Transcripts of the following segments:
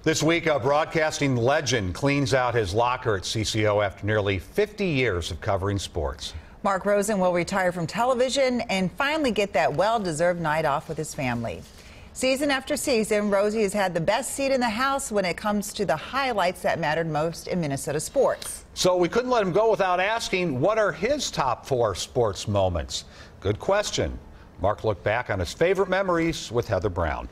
This week, a broadcasting legend cleans out his locker at CCO after nearly 50 years of covering sports. Mark Rosen will retire from television and finally get that well-deserved night off with his family. Season after season, Rosie has had the best seat in the house when it comes to the highlights that mattered most in Minnesota sports. So we couldn't let him go without asking, what are his top 4 sports moments? Good question. Mark looked back on his favorite memories with Heather Brown.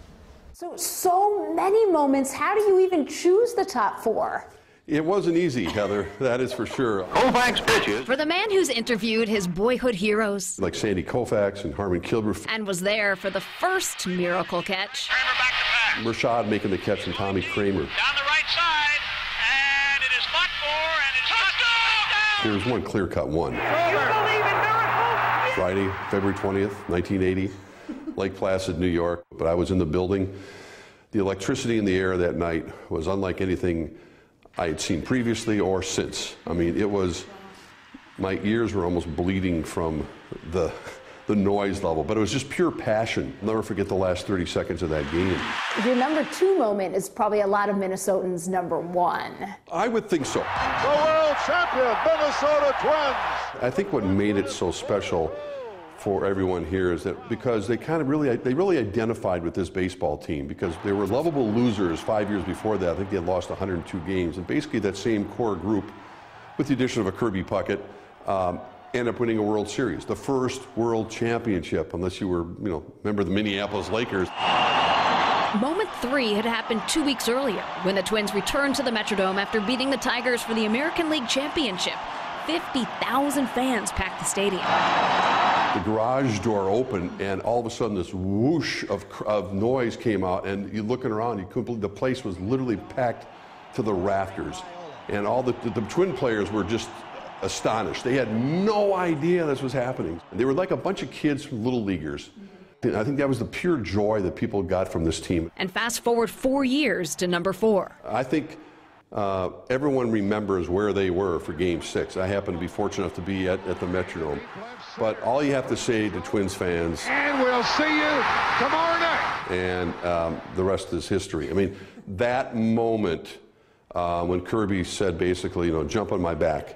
So many moments. How do you even choose the top 4? It wasn't easy, Heather, that is for sure. Koufax pitches. For the man who's interviewed his boyhood heroes. Like Sandy Koufax and Harmon Killebrew. And was there for the first miracle catch. Kramer back to pass. Rashad making the catch from Tommy Kramer. Down the right side, and it is fought for, and it's touchdown! There was one clear-cut one. You believe in miracles? Friday, February 20th, 1980, Lake Placid, New York. But I was in the building. The electricity in the air that night was unlike anything I had seen previously or since. I mean, it was, my ears were almost bleeding from the noise level, but it was just pure passion. I'll never forget the last 30 seconds of that game. Your number 2 moment is probably a lot of Minnesotans' number 1. I would think so. The world champion, Minnesota Twins. I think what made it so special for everyone here is that because they really identified with this baseball team, because they were lovable losers 5 years before that. I think they had lost 102 games, and basically that same core group, with the addition of a Kirby Puckett, ended up winning a World Series, the first World Championship, unless you were, member of the Minneapolis Lakers. Moment 3 had happened 2 weeks earlier when the Twins returned to the Metrodome after beating the Tigers for the American League Championship. 50,000 fans packed the stadium. The garage door opened, and all of a sudden this whoosh of noise came out, and you're looking around, you couldn't believe the place was literally packed to the rafters. And all the Twin players were just astonished. They had no idea this was happening. They were like a bunch of kids from Little Leaguers. And I think that was the pure joy that people got from this team. And fast forward 4 years to number 4. I think everyone remembers where they were for Game 6. I happen to be fortunate enough to be at the Metrodome. But all you have to say to Twins fans, and we'll see you tomorrow night. And the rest is history. I mean, that moment when Kirby said basically, jump on my back,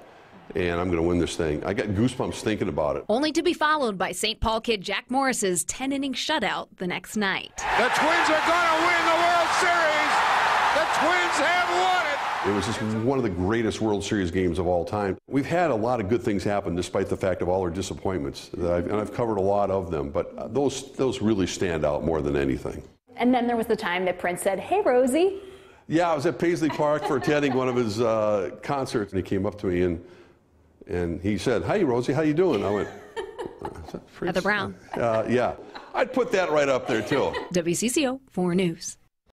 and I'm going to win this thing. I got goosebumps thinking about it. Only to be followed by St. Paul kid Jack Morris's 10-inning shutout the next night. The Twins are going to win the World Series. The Twins have won it. It was just one of the greatest World Series games of all time. We've had a lot of good things happen despite the fact of all our disappointments. And I've covered a lot of them, but those really stand out more than anything. And then there was the time that Prince said, "Hey, Rosie." Yeah, I was at Paisley Park for attending one of his concerts, and he came up to me and he said, "Hey, Rosie, how you doing?" I went, Heather Brown. Yeah, I'd put that right up there, too. WCCO 4 News.